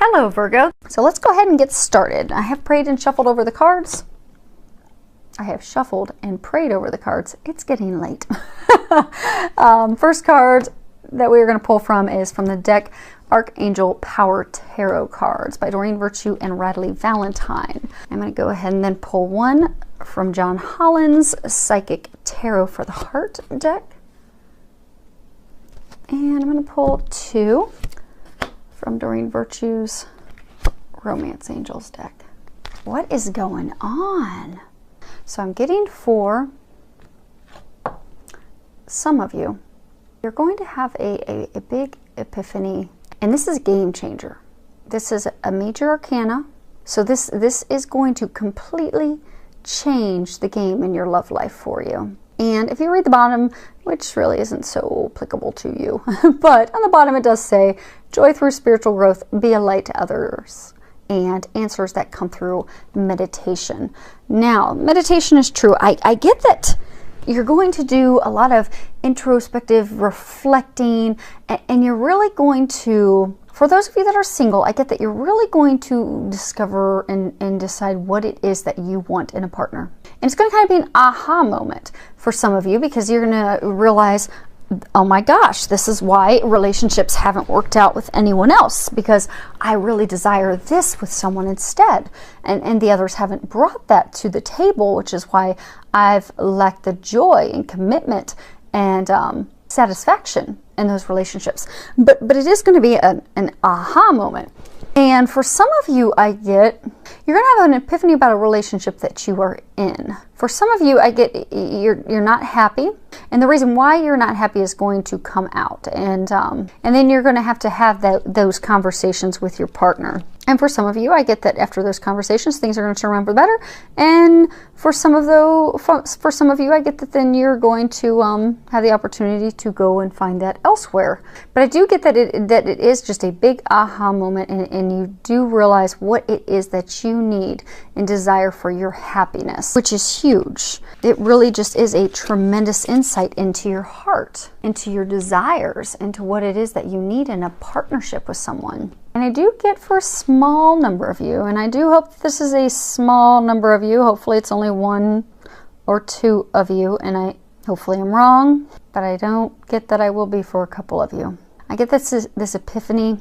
Hello, Virgo. So let's go ahead and get started. I have prayed and shuffled over the cards. I have shuffled and prayed over the cards. It's getting late. First card that we're going to pull from is from the deck Archangel Power Tarot cards by Doreen Virtue and Radley Valentine. I'm going to go ahead and then pull one from John Holland's Psychic Tarot for the Heart deck. And I'm going to pull two from Doreen Virtue's Romance Angels deck. What is going on? So I'm getting for some of you, you're going to have a big epiphany, and this is a game changer. This is a major arcana. So this is going to completely change the game in your love life for you. And if you read the bottom, which really isn't so applicable to you, but on the bottom it does say, joy through spiritual growth, be a light to others, and answers that come through meditation. Now, meditation is true. I get that you're going to do a lot of introspective reflecting, and you're really going to, for those of you that are single, I get that you're really going to discover and decide what it is that you want in a partner. And it's going to kind of be an aha moment for some of you, because you're going to realize, oh my gosh, this is why relationships haven't worked out with anyone else, because I really desire this with someone instead. And the others haven't brought that to the table, which is why I've lacked the joy and commitment and satisfaction in those relationships. But it is going to be an aha moment. And for some of you, I get, you're going to have an epiphany about a relationship that you are in. For some of you, I get you're not happy. And the reason why you're not happy is going to come out. And then you're going to have those conversations with your partner. And for some of you, I get that after those conversations, things are going to turn around for the better. And for some of you, I get that then you're going to have the opportunity to go and find that elsewhere. But I do get that it is just a big aha moment, and you do realize what it is that you need and desire for your happiness, which is huge. It really just is a tremendous insight into your heart, into your desires, into what it is that you need in a partnership with someone. And I do get for a small number of you, and I do hope this is a small number of you. Hopefully it's only one or two of you, and hopefully I'm wrong, but I don't get that I will be for a couple of you. I get this epiphany.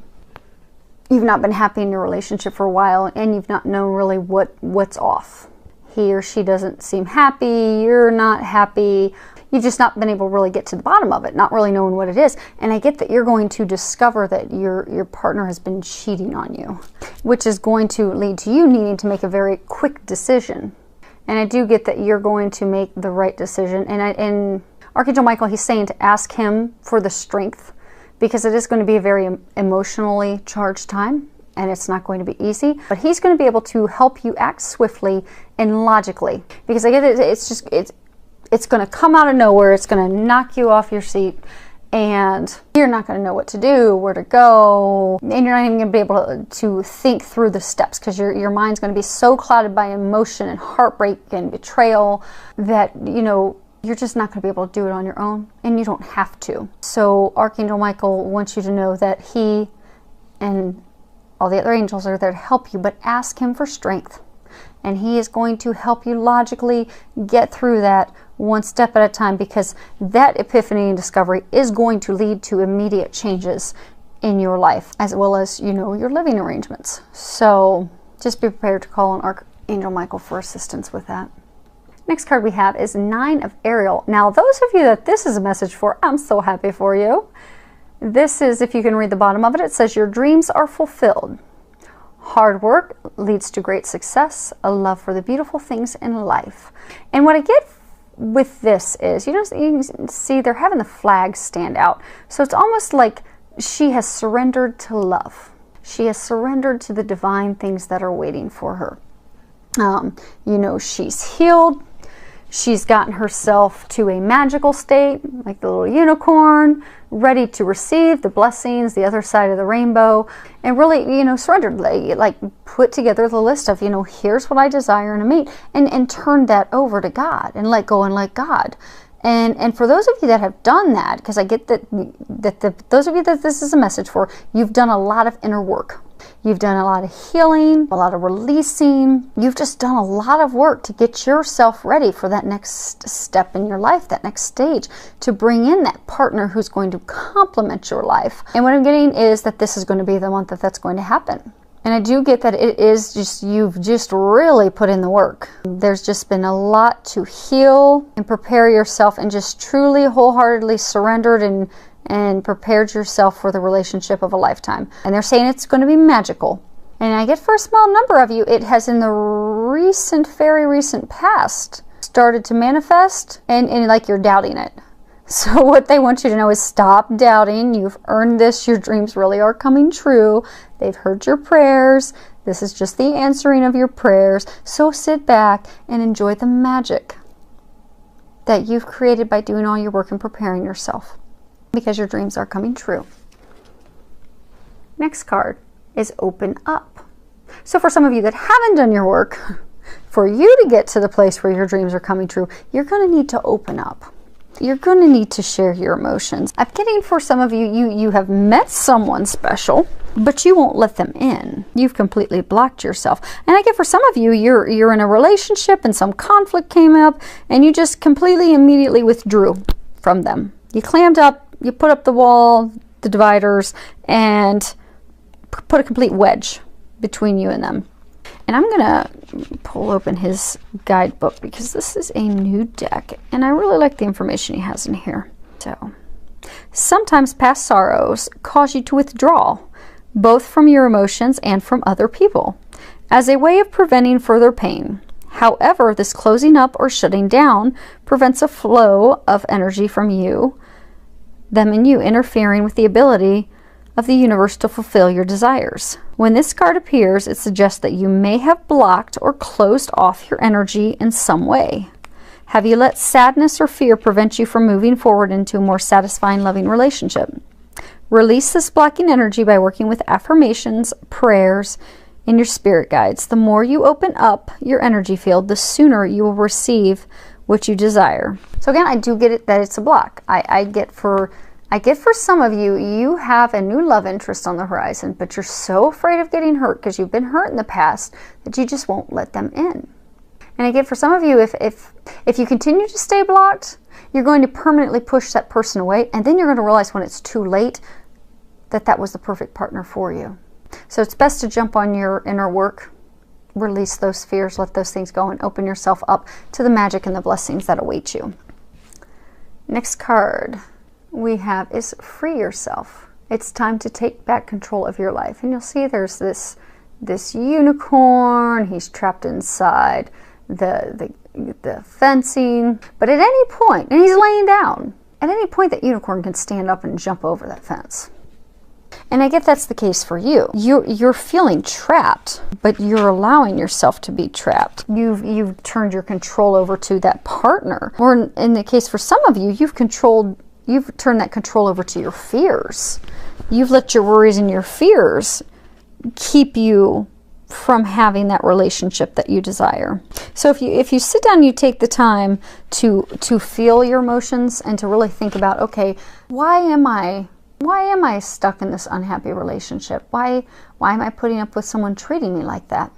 You've not been happy in your relationship for a while, and you've not known really what's off. He or she doesn't seem happy, you're not happy. You've just not been able to really get to the bottom of it, not really knowing what it is. And I get that you're going to discover that your partner has been cheating on you, which is going to lead to you needing to make a very quick decision. And I do get that you're going to make the right decision. And Archangel Michael, he's saying to ask him for the strength, because it is going to be a very emotionally charged time, and it's not going to be easy. But he's going to be able to help you act swiftly and logically, because I get it. It's going to come out of nowhere. It's going to knock you off your seat, and you're not going to know what to do, where to go, and you're not even going to be able to think through the steps, because your mind's going to be so clouded by emotion and heartbreak and betrayal that, you're just not going to be able to do it on your own, and you don't have to. So Archangel Michael wants you to know that he and all the other angels are there to help you, but ask him for strength. And he is going to help you logically get through that one step at a time, because that epiphany and discovery is going to lead to immediate changes in your life, as well as, your living arrangements. So just be prepared to call on Archangel Michael for assistance with that. Next card we have is Nine of Ariel. Now, those of you that this is a message for, I'm so happy for you. This is, if you can read the bottom of it, it says, your dreams are fulfilled. Hard work leads to great success, a love for the beautiful things in life. And what I get with this is, you can see they're having the flags stand out. So it's almost like she has surrendered to love. She has surrendered to the divine things that are waiting for her. She's healed. She's gotten herself to a magical state, like the little unicorn, ready to receive the blessings, the other side of the rainbow, and really, surrendered, like put together the list of, here's what I desire in a mate, and turn that over to God and let go and let God. And for those of you that have done that, because I get that those of you that this is a message for, you've done a lot of inner work. You've done a lot of healing, a lot of releasing. You've just done a lot of work to get yourself ready for that next step in your life, that next stage, to bring in that partner who's going to complement your life. And what I'm getting is that this is going to be the month that that's going to happen. And I do get that it is just, you've just really put in the work. There's just been a lot to heal and prepare yourself, and just truly wholeheartedly surrendered and prepared yourself for the relationship of a lifetime. And they're saying it's going to be magical. And I get for a small number of you, it has in the very recent past started to manifest, and like you're doubting it. So what they want you to know is stop doubting. You've earned this. Your dreams really are coming true. They've heard your prayers. This is just the answering of your prayers. So sit back and enjoy the magic that you've created by doing all your work and preparing yourself, because your dreams are coming true. Next card is open up. So for some of you that haven't done your work, for you to get to the place where your dreams are coming true, you're going to need to open up. You're going to need to share your emotions. I'm getting for some of you, you have met someone special, but you won't let them in. You've completely blocked yourself. And I get for some of you, you're in a relationship and some conflict came up and you just completely immediately withdrew from them. You clammed up, you put up the wall, the dividers, and put a complete wedge between you and them. And I'm going to pull open his guidebook, because this is a new deck and I really like the information he has in here. So, sometimes past sorrows cause you to withdraw, both from your emotions and from other people, as a way of preventing further pain. However, this closing up or shutting down prevents a flow of energy from them and you, interfering with the ability of the universe to fulfill your desires. When this card appears, it suggests that you may have blocked or closed off your energy in some way. Have you let sadness or fear prevent you from moving forward into a more satisfying, loving relationship? Release this blocking energy by working with affirmations, prayers, and your spirit guides. The more you open up your energy field, the sooner you will receive what you desire. So again, I do get it that it's a block. I get for some of you, you have a new love interest on the horizon, but you're so afraid of getting hurt because you've been hurt in the past that you just won't let them in. And I get for some of you, if you continue to stay blocked, you're going to permanently push that person away, and then you're going to realize when it's too late that that was the perfect partner for you. So it's best to jump on your inner work, release those fears, let those things go, and open yourself up to the magic and the blessings that await you. Next card we have is free yourself. It's time to take back control of your life. And you'll see there's this unicorn. He's trapped inside the fencing. But at any point, and he's laying down, at any point that unicorn can stand up and jump over that fence. And I get that's the case for you. You're feeling trapped, but you're allowing yourself to be trapped. You've turned your control over to that partner. Or in the case for some of you, you've turned that control over to your fears. You've let your worries and your fears keep you from having that relationship that you desire. So if you sit down and you take the time to feel your emotions and to really think about, okay, why am I stuck in this unhappy relationship? Why am I putting up with someone treating me like that?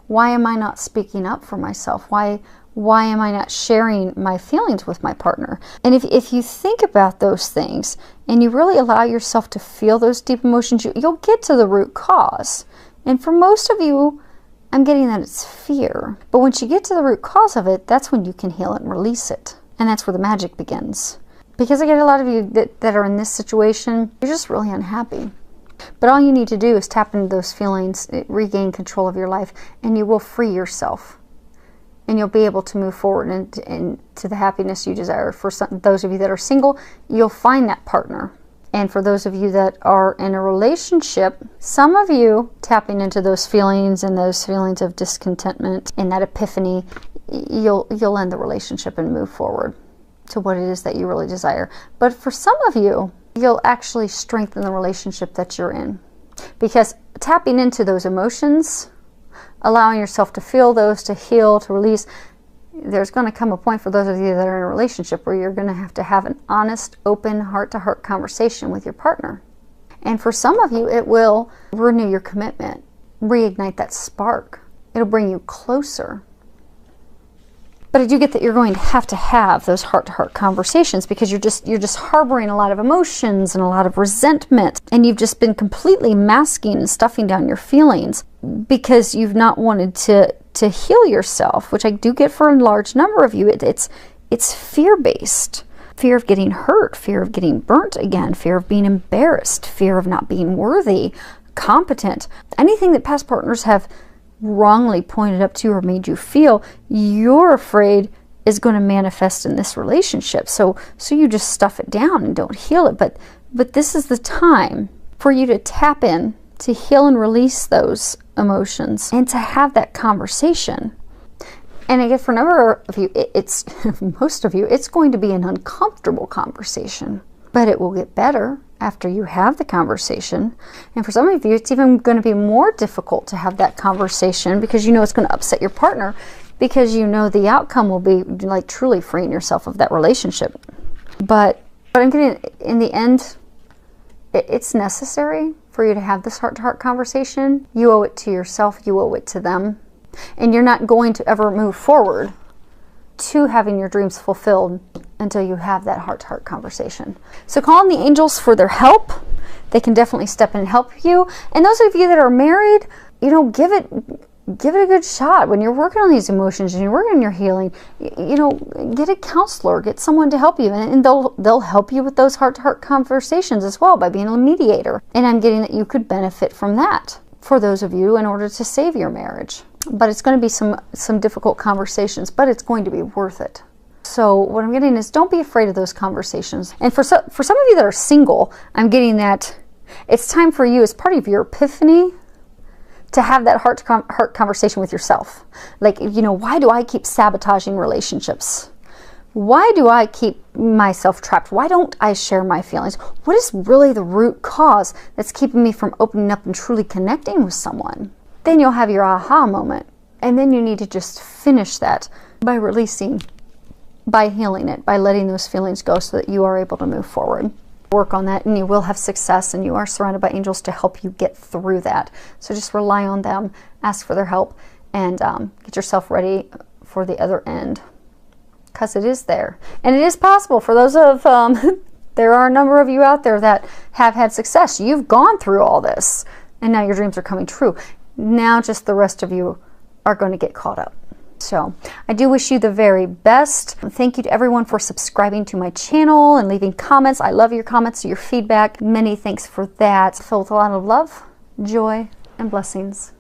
Why am I not speaking up for myself? Why am I not sharing my feelings with my partner? And if you think about those things and you really allow yourself to feel those deep emotions, you'll get to the root cause. And for most of you, I'm getting that it's fear. But once you get to the root cause of it, that's when you can heal it and release it. And that's where the magic begins. Because I get a lot of you that are in this situation, you're just really unhappy. But all you need to do is tap into those feelings, regain control of your life, and you will free yourself. And you'll be able to move forward into the happiness you desire. For those of you that are single, you'll find that partner. And for those of you that are in a relationship, some of you tapping into those feelings and those feelings of discontentment and that epiphany, you'll end the relationship and move forward to what it is that you really desire. But for some of you, you'll actually strengthen the relationship that you're in. Because tapping into those emotions, allowing yourself to feel those, to heal, to release, there's going to come a point for those of you that are in a relationship where you're going to have an honest, open, heart-to-heart conversation with your partner. And for some of you, it will renew your commitment, reignite that spark. It'll bring you closer. But I do get that you're going to have those heart-to-heart conversations, because you're just harboring a lot of emotions and a lot of resentment, and you've just been completely masking and stuffing down your feelings because you've not wanted to heal yourself, which I do get for a large number of you. It's fear-based. Fear of getting hurt, fear of getting burnt again, fear of being embarrassed, fear of not being worthy, competent. Anything that past partners have wrongly pointed up to or made you feel, you're afraid is going to manifest in this relationship. So you just stuff it down and don't heal it. But this is the time for you to tap in, to heal and release those emotions, and to have that conversation. And I guess for a number of you, it's most of you, it's going to be an uncomfortable conversation, but it will get better after you have the conversation. And for some of you, it's even going to be more difficult to have that conversation, because you know it's going to upset your partner, because you know the outcome will be like truly freeing yourself of that relationship. But I'm getting, in the end, it's necessary for you to have this heart-to-heart conversation. You owe it to yourself, you owe it to them. And you're not going to ever move forward to having your dreams fulfilled until you have that heart-to-heart conversation. So call on the angels for their help. They can definitely step in and help you. And those of you that are married, you know, give it a good shot. When you're working on these emotions and you're working on your healing, you know, get a counselor, get someone to help you, and they'll help you with those heart-to-heart conversations as well by being a mediator. And I'm getting that you could benefit from that for those of you in order to save your marriage. But it's going to be some difficult conversations, but it's going to be worth it. So what I'm getting is, don't be afraid of those conversations. And for some of you that are single, I'm getting that it's time for you, as part of your epiphany, to have that heart-to-heart conversation with yourself. Like, you know, why do I keep sabotaging relationships? Why do I keep myself trapped? Why don't I share my feelings? What is really the root cause that's keeping me from opening up and truly connecting with someone? Then you'll have your aha moment. And then you need to just finish that by releasing, by healing it, by letting those feelings go, so that you are able to move forward. Work on that, and you will have success, and you are surrounded by angels to help you get through that. So just rely on them, ask for their help, and get yourself ready for the other end, because it is there. And it is possible for those of, there are a number of you out there that have had success. You've gone through all this, and now your dreams are coming true. Now just the rest of you are going to get caught up. So I do wish you the very best. Thank you to everyone for subscribing to my channel and leaving comments. I love your comments, your feedback. Many thanks for that. Filled with a lot of love, joy, and blessings.